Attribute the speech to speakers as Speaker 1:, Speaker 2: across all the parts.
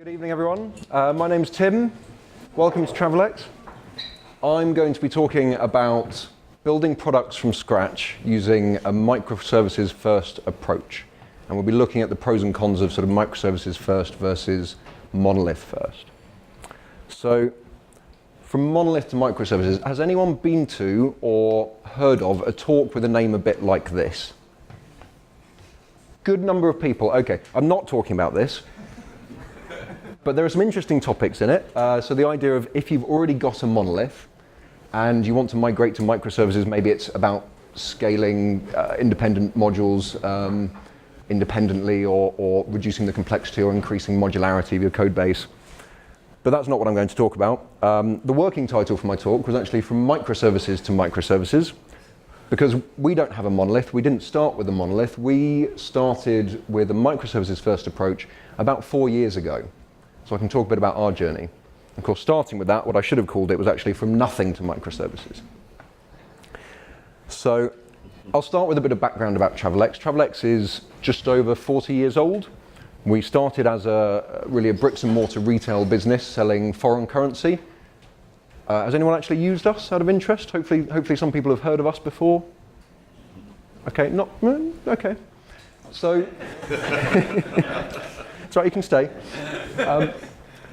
Speaker 1: Good evening, everyone. My name's Tim. Welcome to Travelex. I'm going to be talking about building products from scratch using a microservices first approach. And we'll be looking at the pros and cons of sort of microservices first versus monolith first. So from monolith to microservices, has anyone been to or heard of a talk with a name a bit like this? Good number of people. Okay, I'm not talking about this. But there are some interesting topics in it. So the idea of if you've already got a monolith and you want to migrate to microservices, maybe it's about scaling independent modules independently or reducing the complexity or increasing modularity of your code base. But that's not what I'm going to talk about. The working title for my talk was actually from microservices to microservices, because we don't have a monolith. We didn't start with a monolith. We started with a microservices first approach about 4 years ago. So I can talk a bit about our journey. Of course, starting with that, what I should have called it was actually from nothing to microservices. So I'll start with a bit of background about Travelex. Travelex is just over 40 years old. We started as really a bricks and mortar retail business selling foreign currency. Has anyone actually used us out of interest? Hopefully some people have heard of us before. Okay, not, okay. So, sorry, you can stay.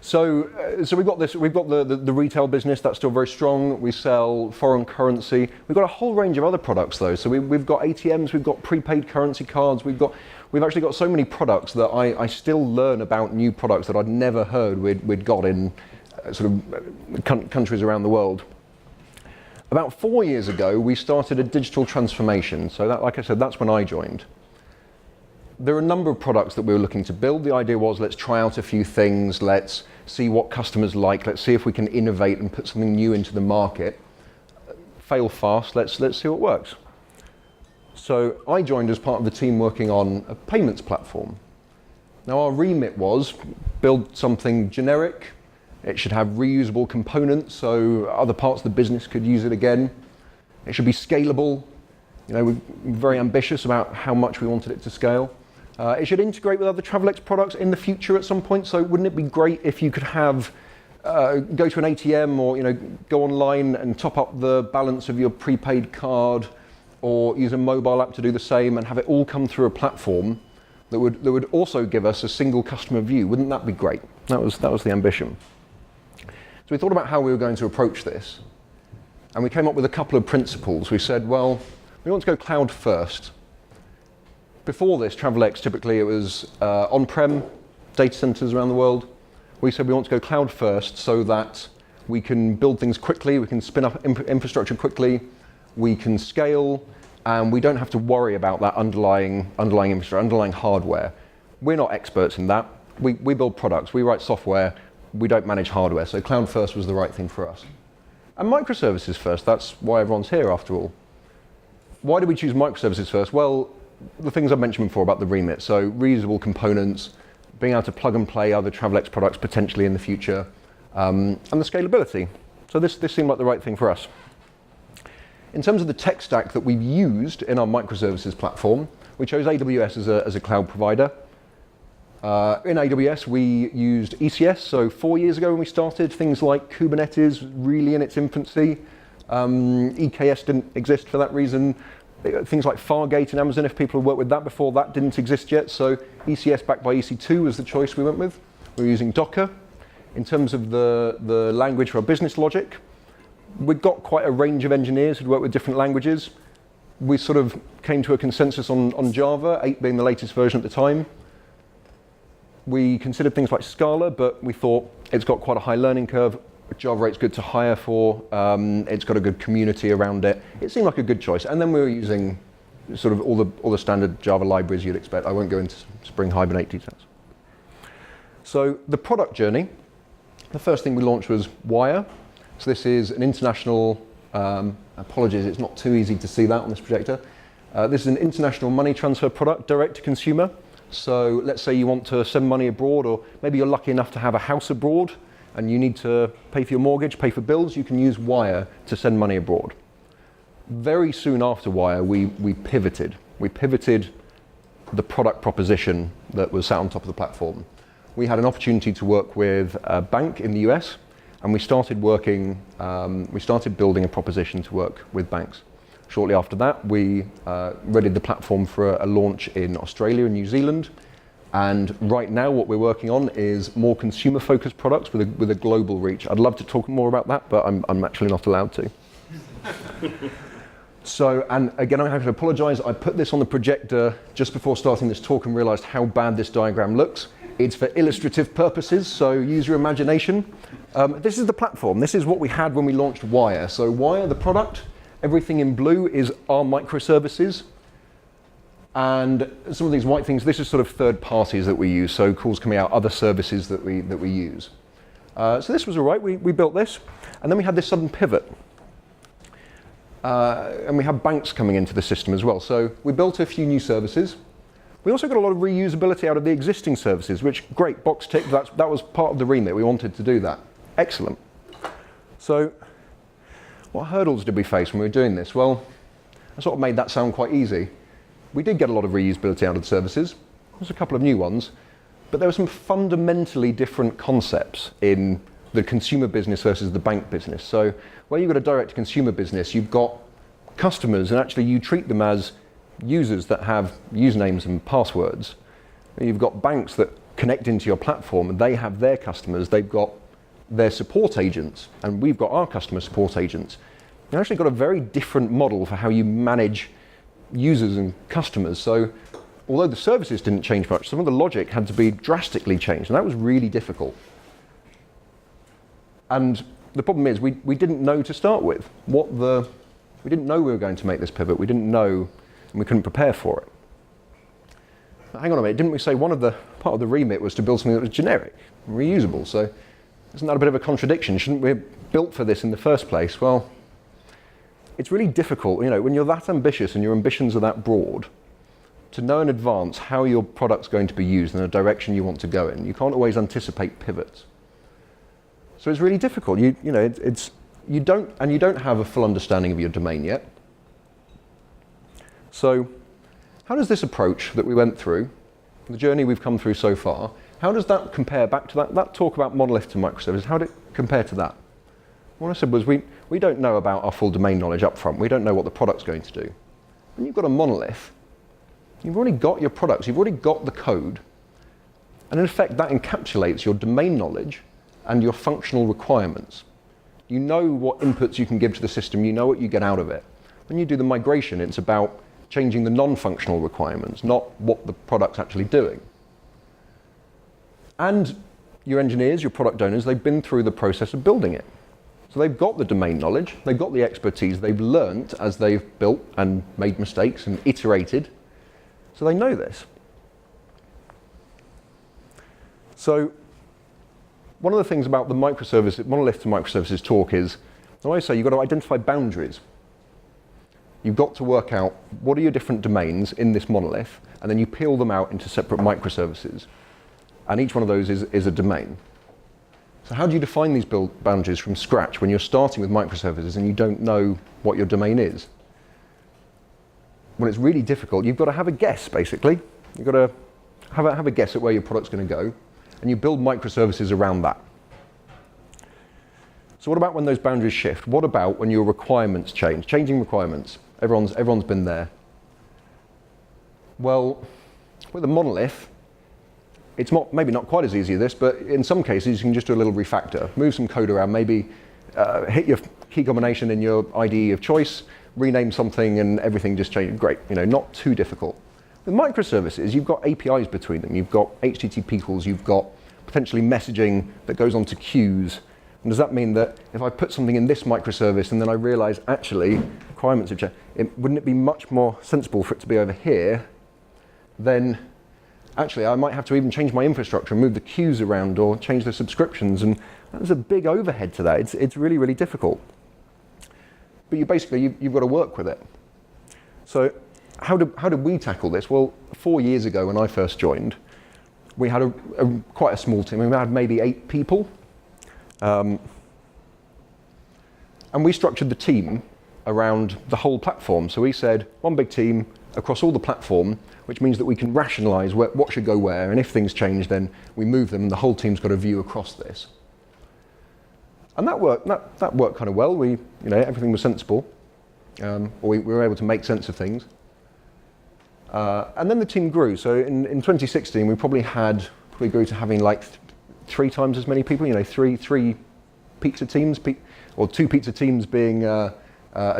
Speaker 1: So we've got the retail business that's still very strong. We sell foreign currency. We've got a whole range of other products though. So we've got ATMs, we've got prepaid currency cards. We've actually got so many products that I still learn about new products that I'd never heard we'd got in sort of countries around the world. About 4 years ago, we started a digital transformation. So that, like I said, that's when I joined. There are a number of products that we were looking to build. The idea was, let's try out a few things, let's see what customers like, let's see if we can innovate and put something new into the market. Fail fast, let's see what works. So I joined as part of the team working on a payments platform. Now our remit was build something generic. It should have reusable components so other parts of the business could use it again. It should be scalable. You know, we're very ambitious about how much we wanted it to scale. It should integrate with other Travelex products in the future at some point. So wouldn't it be great if you could have, go to an ATM or go online and top up the balance of your prepaid card or use a mobile app to do the same and have it all come through a platform that would also give us a single customer view. Wouldn't that be great? That was the ambition. So we thought about how we were going to approach this. And we came up with a couple of principles. We said, well, we want to go cloud first. Before this, Travelex, typically it was on-prem data centers around the world. We said we want to go cloud first so that we can build things quickly, we can spin up infrastructure quickly, we can scale, and we don't have to worry about that underlying infrastructure, underlying hardware. We're not experts in that. We build products, we write software, we don't manage hardware, so cloud first was the right thing for us. And microservices first, that's why everyone's here after all. Why did we choose microservices first? Well, the things I mentioned before about the remit, so reusable components, being able to plug and play other Travelex products potentially in the future, and the scalability. So this seemed like the right thing for us. In terms of the tech stack that we've used in our microservices platform, we chose AWS as a cloud provider. In AWS, we used ECS, so 4 years ago when we started, things like Kubernetes, really in its infancy. EKS didn't exist for that reason. Things like Fargate and Amazon, if people have worked with that before, that didn't exist yet. So ECS backed by EC2 was the choice we went with. We were using Docker. In terms of the language for our business logic, we've got quite a range of engineers who'd worked with different languages. We sort of came to a consensus on Java, 8 being the latest version at the time. We considered things like Scala, but we thought it's got quite a high learning curve. Java 8's good to hire for, it's got a good community around it. It seemed like a good choice. And then we were using sort of all the standard Java libraries you'd expect. I won't go into Spring Hibernate details. So the product journey, the first thing we launched was Wire. So this is an international, apologies, it's not too easy to see that on this projector. This is an international money transfer product, direct to consumer. So let's say you want to send money abroad, or maybe you're lucky enough to have a house abroad, and you need to pay for your mortgage, pay for bills, you can use Wire to send money abroad. Very soon after Wire, we pivoted. We pivoted the product proposition that was sat on top of the platform. we had an opportunity to work with a bank in the US, and we started building a proposition to work with banks. Shortly after that, we readied the platform for a launch in Australia and New Zealand. And right now, what we're working on is more consumer-focused products with a global reach. I'd love to talk more about that, but I'm actually not allowed to. So, and again, I have to apologize. I put this on the projector just before starting this talk and realized how bad this diagram looks. It's for illustrative purposes, so use your imagination. This is the platform. This is what we had when we launched Wire. So Wire, the product, everything in blue is our microservices. And some of these white things, this is sort of third parties that we use, so calls coming out, other services that we use. So this was all right, we built this, and then we had this sudden pivot. And we have banks coming into the system as well. So we built a few new services. We also got a lot of reusability out of the existing services, which, great, box tick, that was part of the remit. We wanted to do that. Excellent. So what hurdles did we face when we were doing this? Well, I sort of made that sound quite easy. We did get a lot of reusability out of the services. There's a couple of new ones, but there were some fundamentally different concepts in the consumer business versus the bank business. So where you've got a direct consumer business, you've got customers, and actually you treat them as users that have usernames and passwords. You've got banks that connect into your platform, and they have their customers, they've got their support agents, and we've got our customer support agents. You've actually got a very different model for how you manage users and customers. So although the services didn't change much, some of the logic had to be drastically changed, and that was really difficult. And the problem is we didn't know to start with. We didn't know we were going to make this pivot. We didn't know, and we couldn't prepare for it. But hang on a minute, didn't we say part of the remit was to build something that was generic, and reusable? So isn't that a bit of a contradiction? Shouldn't we have built for this in the first place? Well, it's really difficult, when you're that ambitious and your ambitions are that broad, to know in advance how your product's going to be used and the direction you want to go in. You can't always anticipate pivots. So it's really difficult. You don't have a full understanding of your domain yet. So how does this approach that we went through, the journey we've come through so far, how does that compare back to that talk about monolith to microservices? How did it compare to that? What I said was we don't know about our full domain knowledge up front. We don't know what the product's going to do. When you've got a monolith, you've already got your products, you've already got the code, and in effect that encapsulates your domain knowledge and your functional requirements. You know what inputs you can give to the system, you know what you get out of it. When you do the migration, it's about changing the non-functional requirements, not what the product's actually doing. And your engineers, your product owners, they've been through the process of building it. So they've got the domain knowledge, they've got the expertise, they've learnt as they've built and made mistakes and iterated, so they know this. So one of the things about the monolith to microservices talk is, I always say you've got to identify boundaries. You've got to work out what are your different domains in this monolith, and then you peel them out into separate microservices. And each one of those is a domain. So how do you define these boundaries from scratch when you're starting with microservices and you don't know what your domain is? Well, it's really difficult. You've got to have a guess, basically. You've got to have a guess at where your product's going to go, and you build microservices around that. So what about when those boundaries shift? What about when your requirements change? Changing requirements. Everyone's been there. Well, with a monolith, it's maybe not quite as easy as this, but in some cases you can just do a little refactor, move some code around, maybe hit your key combination in your IDE of choice, rename something, and everything just changed. Great, not too difficult. With microservices, you've got APIs between them. You've got HTTP calls, you've got potentially messaging that goes onto queues. And does that mean that if I put something in this microservice and then I realize actually requirements have changed, wouldn't it be much more sensible for it to be over here? Then actually I might have to even change my infrastructure and move the queues around or change the subscriptions, and there's a big overhead to that. It's really, really difficult. But you've got to work with it. So how did we tackle this? Well, 4 years ago when I first joined, we had quite a small team. We had maybe 8 people. And we structured the team around the whole platform. So we said, one big team across all the platform, which means that we can rationalize what should go where, and if things change, then we move them, and the whole team's got a view across this. And that worked kind of well. Everything was sensible, or we were able to make sense of things. And then the team grew. So in 2016, we grew to having like 3 times as many people. Three pizza teams, or 2 pizza teams being a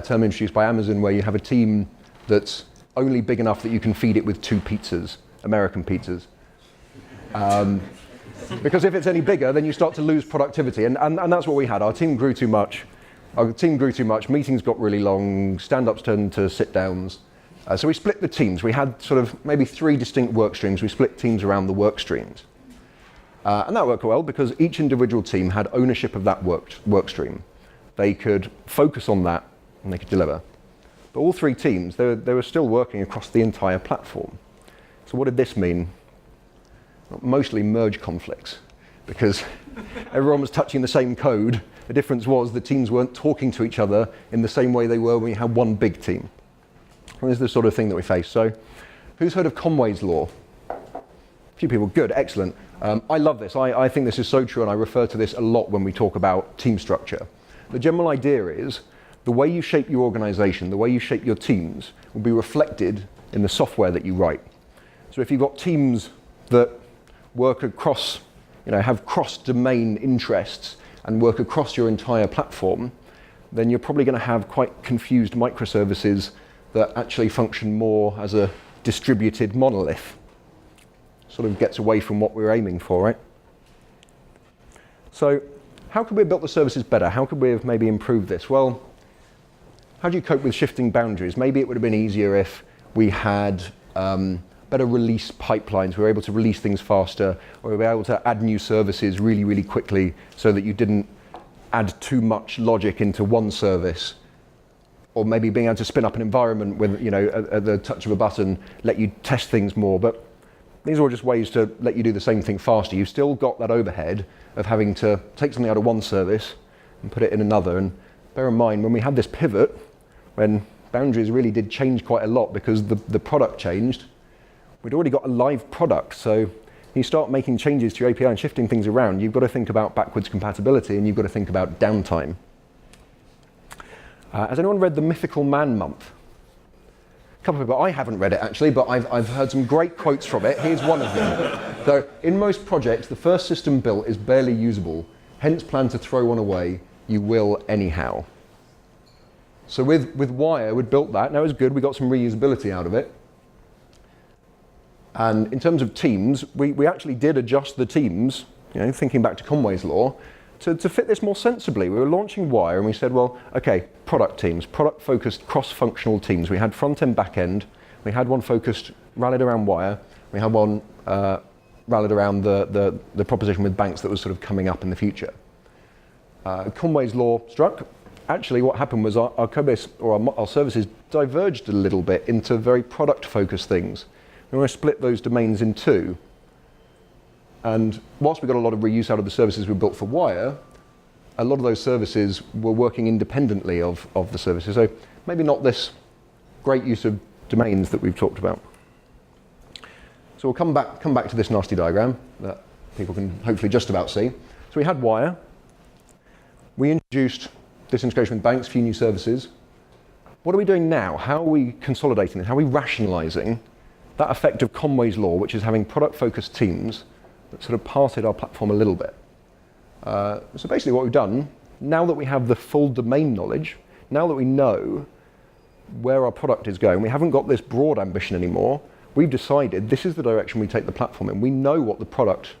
Speaker 1: term introduced by Amazon, where you have a team that's only big enough that you can feed it with 2 pizzas, American pizzas. Because if it's any bigger, then you start to lose productivity, and that's what we had. Our team grew too much. Meetings got really long. Stand-ups turned to sit-downs. So we split the teams. We had sort of maybe 3 distinct work streams. We split teams around the work streams. And that worked well because each individual team had ownership of that work stream. They could focus on that and they could deliver. But all 3 teams, they were still working across the entire platform. So what did this mean? Mostly merge conflicts, because everyone was touching the same code. The difference was the teams weren't talking to each other in the same way they were when we had one big team. And this is the sort of thing that we face. So who's heard of Conway's Law? A few people. Good, excellent. I love this. I think this is so true, and I refer to this a lot when we talk about team structure. The general idea is the way you shape your organization, the way you shape your teams, will be reflected in the software that you write. So if you've got teams that work across, have cross-domain interests and work across your entire platform, then you're probably going to have quite confused microservices that actually function more as a distributed monolith. Sort of gets away from what we're aiming for, right? So how could we have built the services better? How could we have maybe improved this? Well, how do you cope with shifting boundaries? Maybe it would have been easier if we had better release pipelines. We were able to release things faster, or we were able to add new services really, really quickly so that you didn't add too much logic into one service. Or maybe being able to spin up an environment with, at the touch of a button, let you test things more. But these are all just ways to let you do the same thing faster. You've still got that overhead of having to take something out of one service and put it in another. And bear in mind, when we had this pivot, when boundaries really did change quite a lot because the product changed, we'd already got a live product. So you start making changes to your API and shifting things around, you've got to think about backwards compatibility, and you've got to think about downtime. Has anyone read The Mythical Man Month? A couple of people. I haven't read it actually, but I've heard some great quotes from it. Here's one of them. So, in most projects, the first system built is barely usable, hence plan to throw one away, you will anyhow. So with Wire, we'd built that. Now it was good, we got some reusability out of it. And in terms of teams, we actually did adjust the teams, thinking back to Conway's Law, to fit this more sensibly. We were launching Wire and we said, well, okay, product teams, product-focused cross-functional teams. We had front-end, back-end. We had one rallied around Wire. We had one rallied around the proposition with banks that was sort of coming up in the future. Conway's Law struck. Actually, what happened was our code base, or our services, diverged a little bit into very product-focused things. We want to split those domains in 2. And whilst we got a lot of reuse out of the services we built for Wire, a lot of those services were working independently of the services. So maybe not this great use of domains that we've talked about. So we'll come back to this nasty diagram that people can hopefully just about see. So we had Wire. We introduced this integration with banks, a few new services. What are we doing now? How are we consolidating this? How are we rationalizing that effect of Conway's Law, which is having product-focused teams that sort of parted our platform a little bit? So basically what we've done, now that we have the full domain knowledge, now that we know where our product is going, we haven't got this broad ambition anymore, we've decided this is the direction we take the platform in. We know what the product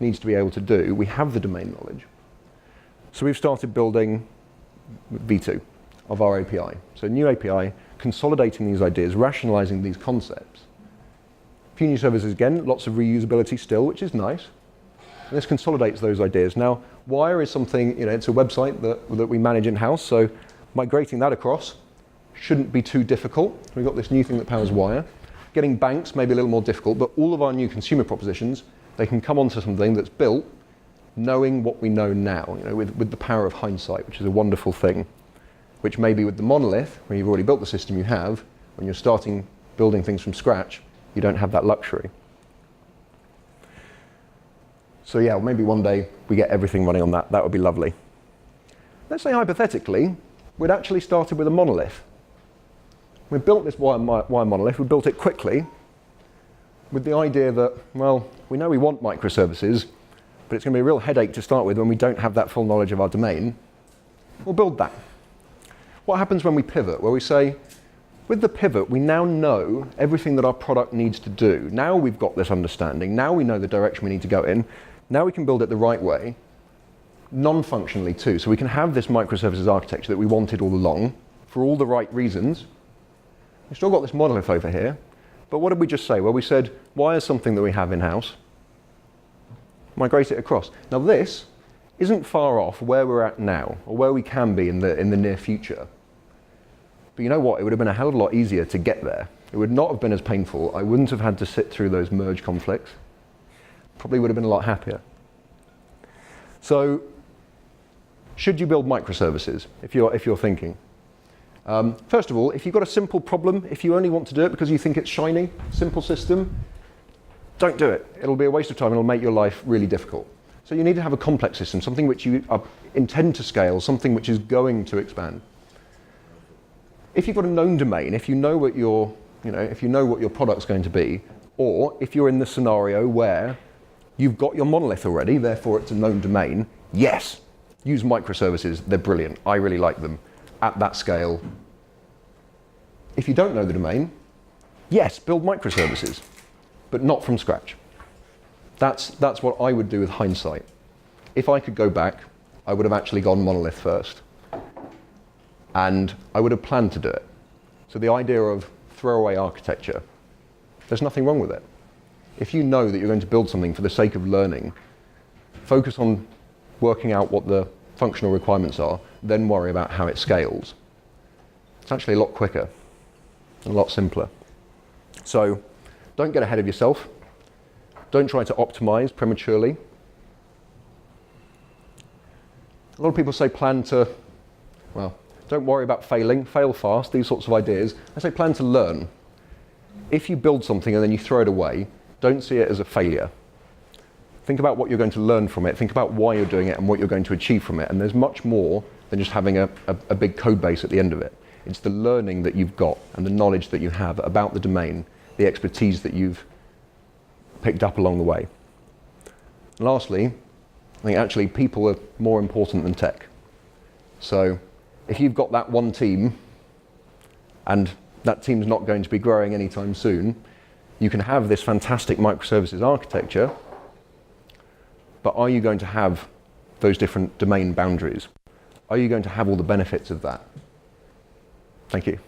Speaker 1: needs to be able to do. We have the domain knowledge. So we've started building V2 of our API. So new API, consolidating these ideas, rationalizing these concepts. A few new services again, lots of reusability still, which is nice. And this consolidates those ideas. Now, Wire is something, it's a website that we manage in-house, so migrating that across shouldn't be too difficult. We've got this new thing that powers Wire. Getting banks may be a little more difficult, but all of our new consumer propositions, they can come onto something that's built knowing what we know now, with the power of hindsight, which is a wonderful thing, which maybe with the monolith, where you've already built the system you have, when you're starting building things from scratch, You don't have that luxury. So yeah, maybe one day we get everything running on that. That would be lovely. Let's say hypothetically, we'd actually started with a monolith. We built this wire monolith, we built it quickly with the idea that, well, we know we want microservices, but it's going to be a real headache to start with when we don't have that full knowledge of our domain. We'll build that. What happens when we pivot? Well, we say, with the pivot, we now know everything that our product needs to do. Now we've got this understanding. Now we know the direction we need to go in. Now we can build it the right way, non-functionally too. So we can have this microservices architecture that we wanted all along for all the right reasons. We've still got this monolith over here. But what did we just say? Well, we said, wire something that we have in-house, migrate it across. Now this isn't far off where we're at now, or where we can be in the near future. But you know what? It would have been a hell of a lot easier to get there. It would not have been as painful. I wouldn't have had to sit through those merge conflicts. Probably would have been a lot happier. So, should you build microservices, if you're thinking? First of all, if you've got a simple problem, if you only want to do it because you think it's shiny, simple system, don't do it. It'll be a waste of time and it'll make your life really difficult. So you need to have a complex system, something which you intend to scale, something which is going to expand. If you've got a known domain, if you know what your product's going to be, or if you're in the scenario where you've got your monolith already, therefore it's a known domain, yes, use microservices, they're brilliant, I really like them, at that scale. If you don't know the domain, yes, build microservices, but not from scratch. That's what I would do with hindsight. If I could go back, I would have actually gone monolith first. And I would have planned to do it. So the idea of throwaway architecture, there's nothing wrong with it. If you know that you're going to build something for the sake of learning, focus on working out what the functional requirements are, then worry about how it scales. It's actually a lot quicker and a lot simpler. So don't get ahead of yourself. Don't try to optimize prematurely. A lot of people say plan to, well, don't worry about failing, fail fast, these sorts of ideas. I say plan to learn. If you build something and then you throw it away, don't see it as a failure. Think about what you're going to learn from it, think about why you're doing it and what you're going to achieve from it. And there's much more than just having a big code base at the end of it. It's the learning that you've got and the knowledge that you have about the domain, the expertise that you've picked up along the way. And lastly, I think actually people are more important than tech. So if you've got that one team and that team's not going to be growing anytime soon, you can have this fantastic microservices architecture, but are you going to have those different domain boundaries? Are you going to have all the benefits of that? Thank you.